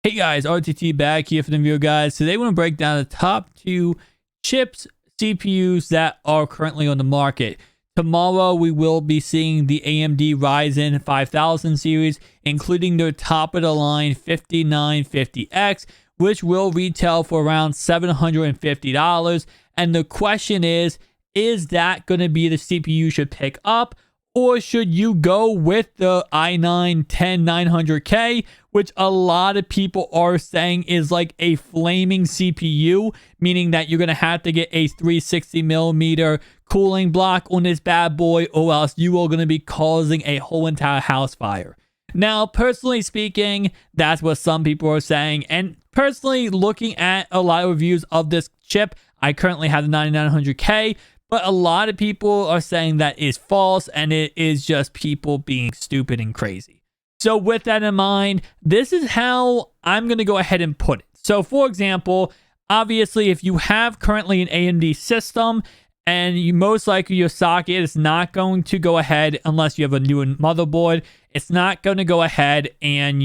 Hey guys, RTT back here for the video, guys. Today we're going to break down the top 2 chips, CPUs that are currently on the market. Tomorrow we will be seeing the AMD Ryzen 5000 series, including their top of the line 5950X, which will retail for around $750. And the question is that going to be the CPU you should pick up? Or should you go with the i9-10900K, which a lot of people are saying is like a flaming CPU, meaning that you're going to have to get a 360mm cooling block on this bad boy, or else you are going to be causing a whole entire house fire. Now, personally speaking, that's what some people are saying. And personally, looking at a lot of reviews of this chip, I currently have the 9900K. But a lot of people are saying that is false, and it is just people being stupid and crazy. So with that in mind, this is how I'm going to go ahead and put it. So for example, obviously, if you have currently an AMD system, and you most likely your socket is not going to go ahead unless you have a new motherboard, it's not going to go ahead and,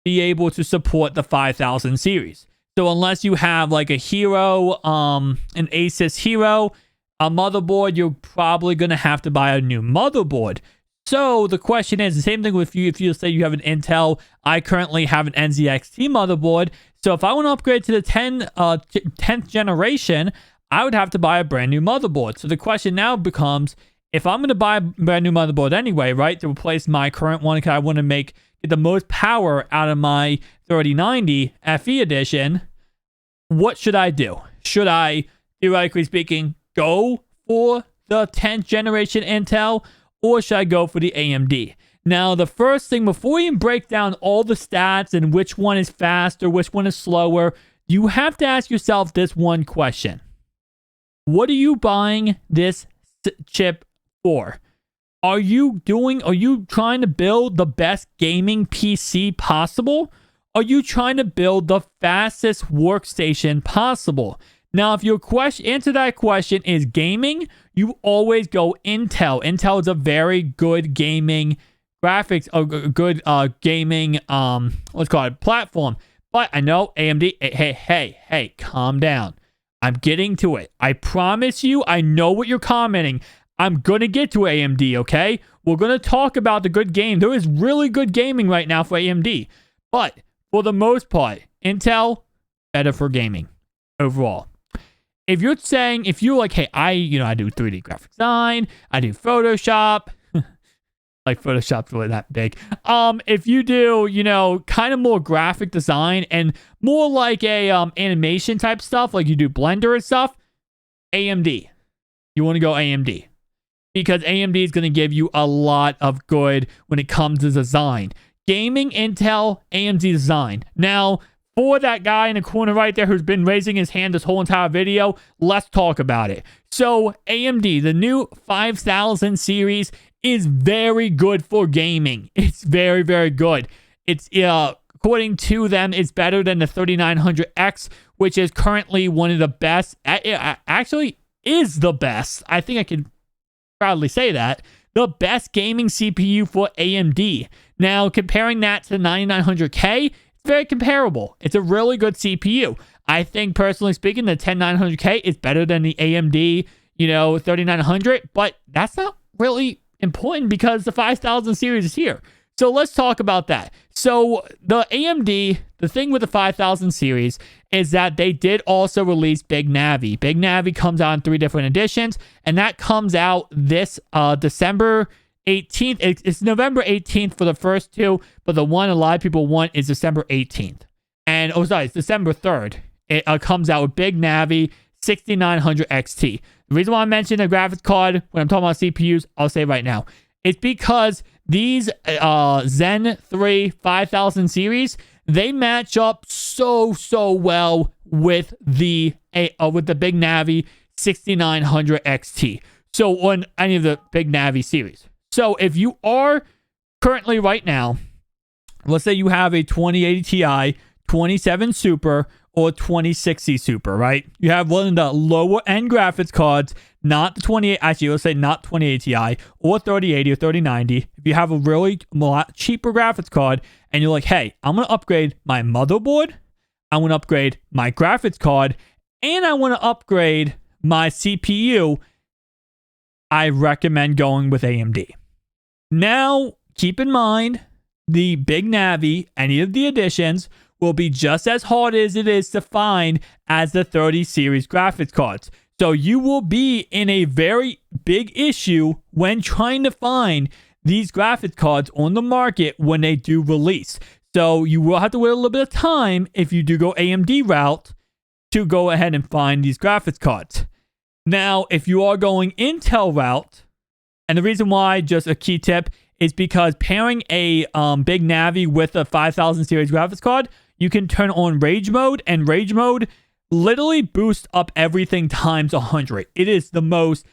be able to support the 5000 series. So unless you have like a Hero, an Asus Hero, a motherboard, you're probably going to have to buy a new motherboard. So the question is the same thing with you. If you say you have an Intel, I currently have an NZXT motherboard. So if I want to upgrade to the 10th generation, I would have to buy a brand new motherboard. So the question now becomes, if I'm going to buy a brand new motherboard anyway, right, to replace my current one, because I want to get the most power out of my 3090 FE edition, what should I do? Should I, theoretically speaking, go for the 10th generation Intel, or should I go for the AMD? Now, the first thing, before you break down all the stats and which one is faster, which one is slower, you have to ask yourself this one question. What are you buying this chip for? Are you trying to build the best gaming PC possible? Are you trying to build the fastest workstation possible? Now, if your answer to that question is gaming, you always go Intel. Intel is a very good gaming graphics, a good gaming, platform. But I know AMD, hey, calm down. I'm getting to it. I promise you, I know what you're commenting. I'm going to get to AMD, okay? We're going to talk about the good game. There is really good gaming right now for AMD. But for the most part, Intel, better for gaming overall. If you're like, hey, I do 3D graphic design, I do Photoshop, like Photoshop's really that big. If you do, kind of more graphic design and more like a animation type stuff, like you do Blender and stuff, AMD. You want to go AMD. Because AMD is going to give you a lot of good when it comes to design. Gaming, Intel, AMD design. Now, for that guy in the corner right there who's been raising his hand this whole entire video, let's talk about it. So, AMD, the new 5000 series is very good for gaming. It's very, very good. It's, according to them, it's better than the 3900X, which is currently one of the best. Actually, is the best. I think I can proudly say that. The best gaming CPU for AMD. Now, comparing that to the 9900K, it's very comparable. It's a really good CPU. I think, personally speaking, the 10900K is better than the AMD, 3900, but that's not really important because the 5000 series is here. So let's talk about that. So the AMD, the thing with the 5000 series is that they did also release Big Navi. Big Navi comes out in 3 different editions, and that comes out this December 18th. It's November 18th for the first 2, but the one a lot of people want is December 18th. And, it's December 3rd. It comes out with Big Navi 6900 XT. The reason why I mentioned a graphics card when I'm talking about CPUs, I'll say right now, it's because these Zen 3 5000 series, they match up so well with the Big Navi 6900 XT. So on any of the Big Navi series. So if you are currently right now, let's say you have a 2080 Ti, 27 Super, or 2060 Super, right? You have one of the lower end graphics cards, not the 28, actually, let's say not 2080 Ti or 3080 or 3090. If you have a really lot cheaper graphics card and you're like, hey, I'm going to upgrade my motherboard, I want to upgrade my graphics card, and I want to upgrade my CPU, I recommend going with AMD. Now, keep in mind, the Big Navi, any of the additions, will be just as hard as it is to find as the 30 series graphics cards. So you will be in a very big issue when trying to find these graphics cards on the market when they do release. So you will have to wait a little bit of time if you do go AMD route to go ahead and find these graphics cards. Now, if you are going Intel route, and the reason why, just a key tip, is because pairing a Big Navi with a 5000 series graphics card, you can turn on Rage Mode, and Rage Mode literally boosts up everything times 100. It is the most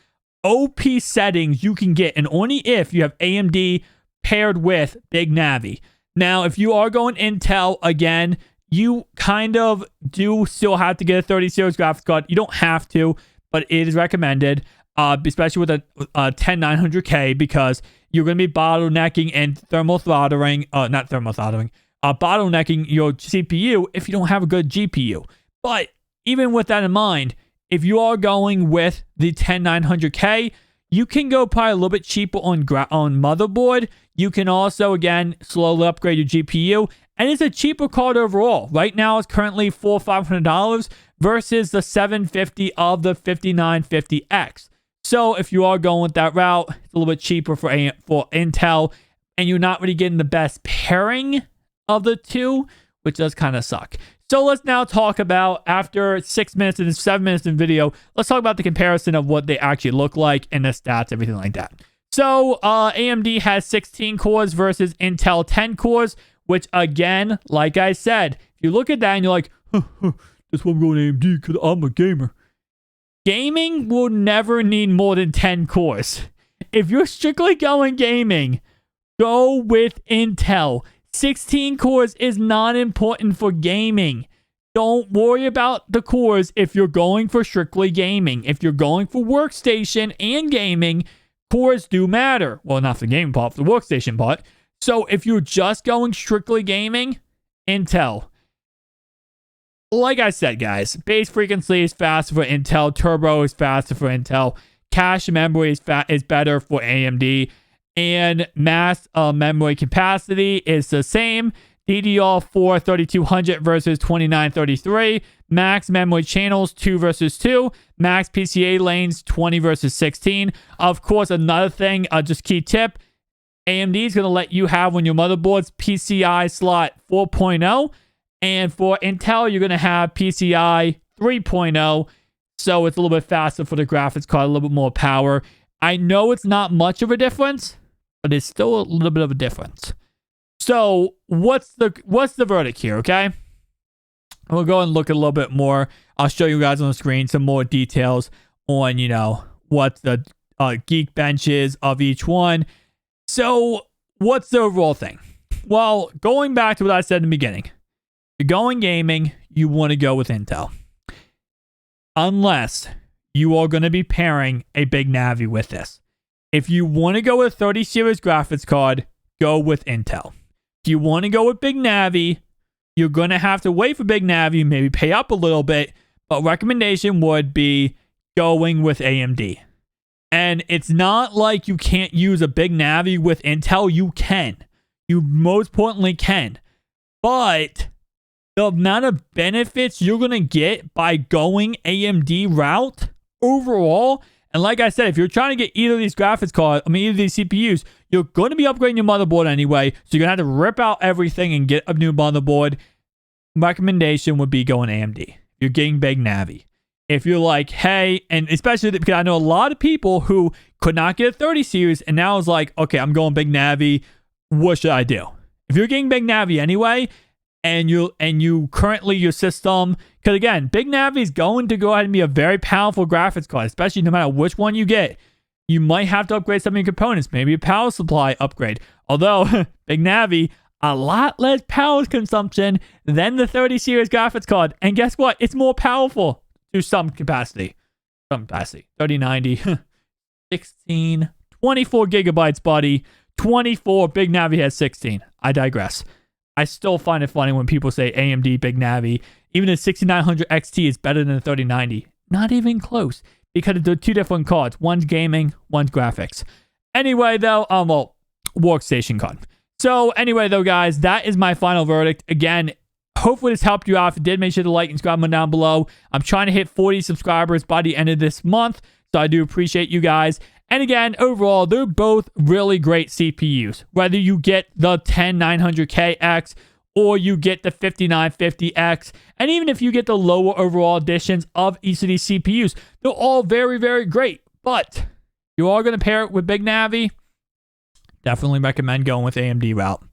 OP settings you can get, and only if you have AMD paired with Big Navi. Now, if you are going Intel, again, you kind of do still have to get a 30 series graphics card. You don't have to, but it is recommended, especially with a 10900K, because you're going to be bottlenecking and bottlenecking your CPU if you don't have a good GPU. But even with that in mind, if you are going with the 10900K, you can go probably a little bit cheaper on motherboard. You can also, again, slowly upgrade your GPU, and it's a cheaper card overall. Right now, it's currently $400 or $500 versus the $750 of the 5950X. So if you are going with that route, it's a little bit cheaper for Intel, and you're not really getting the best pairing of the two, which does kind of suck. So let's now talk about, after 6 minutes and 7 minutes in video, let's talk about the comparison of what they actually look like and the stats, everything like that. So AMD has 16 cores versus Intel 10 cores, which again, like I said, if you look at that and you're like, that's why I'm going AMD because I'm a gamer. Gaming will never need more than 10 cores. If you're strictly going gaming, go with Intel. 16 cores is not important for gaming. Don't worry about the cores if you're going for strictly gaming. If you're going for workstation and gaming, cores do matter. Well, not for the gaming part, for the workstation part. So if you're just going strictly gaming, Intel. Like I said, guys, base frequency is faster for Intel. Turbo is faster for Intel. Cache memory is better for AMD. And mass memory capacity is the same. DDR4 3200 versus 2933. Max memory channels 2 versus 2. Max PCA lanes 20 versus 16. Of course, another thing, just key tip, AMD is going to let you have on your motherboards PCI slot 4.0. And for Intel, you're going to have PCI 3.0. So it's a little bit faster for the graphics card, a little bit more power. I know it's not much of a difference, but it's still a little bit of a difference. So what's the verdict here, okay? We'll go and look a little bit more. I'll show you guys on the screen some more details on, what the geek bench is of each one. So what's the overall thing? Well, going back to what I said in the beginning, if you're going gaming, you want to go with Intel. Unless you are going to be pairing a Big Navi with this. If you want to go with 30 series graphics card, go with Intel. If you want to go with Big Navi, you're going to have to wait for Big Navi, maybe pay up a little bit, but recommendation would be going with AMD. And it's not like you can't use a Big Navi with Intel. You can. You most importantly can. But the amount of benefits you're going to get by going AMD route overall, and like I said, if you're trying to get either of these graphics cards, either of these CPUs, you're going to be upgrading your motherboard anyway, so you're going to have to rip out everything and get a new motherboard. Recommendation would be going AMD. You're getting Big Navi. If you're like, hey, and especially because I know a lot of people who could not get a 30 series and now is like, okay, I'm going Big Navi. What should I do? If you're getting Big Navi anyway, and you currently your system, because again, Big Navi is going to go ahead and be a very powerful graphics card, especially no matter which one you get. You might have to upgrade some of your components, maybe a power supply upgrade. Although Big Navi, a lot less power consumption than the 30 series graphics card, and guess what? It's more powerful to some capacity. 3090, 16, 24 gigabytes, buddy. 24. Big Navi has 16. I digress. I still find it funny when people say AMD Big Navi. Even the 6900 XT is better than the 3090. Not even close, because they're two different cards. One's gaming, one's graphics. Anyway, though, well, workstation card. So anyway, though, guys, that is my final verdict. Again, hopefully this helped you out. If it did, make sure to like and subscribe down below. I'm trying to hit 40 subscribers by the end of this month, so I do appreciate you guys. And again, overall, they're both really great CPUs. Whether you get the 10900KX or you get the 5950X, and even if you get the lower overall editions of each of these CPUs, they're all very, very great. But you are going to pair it with Big Navi. Definitely recommend going with AMD route.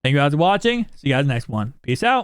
Thank you guys for watching. See you guys next one. Peace out.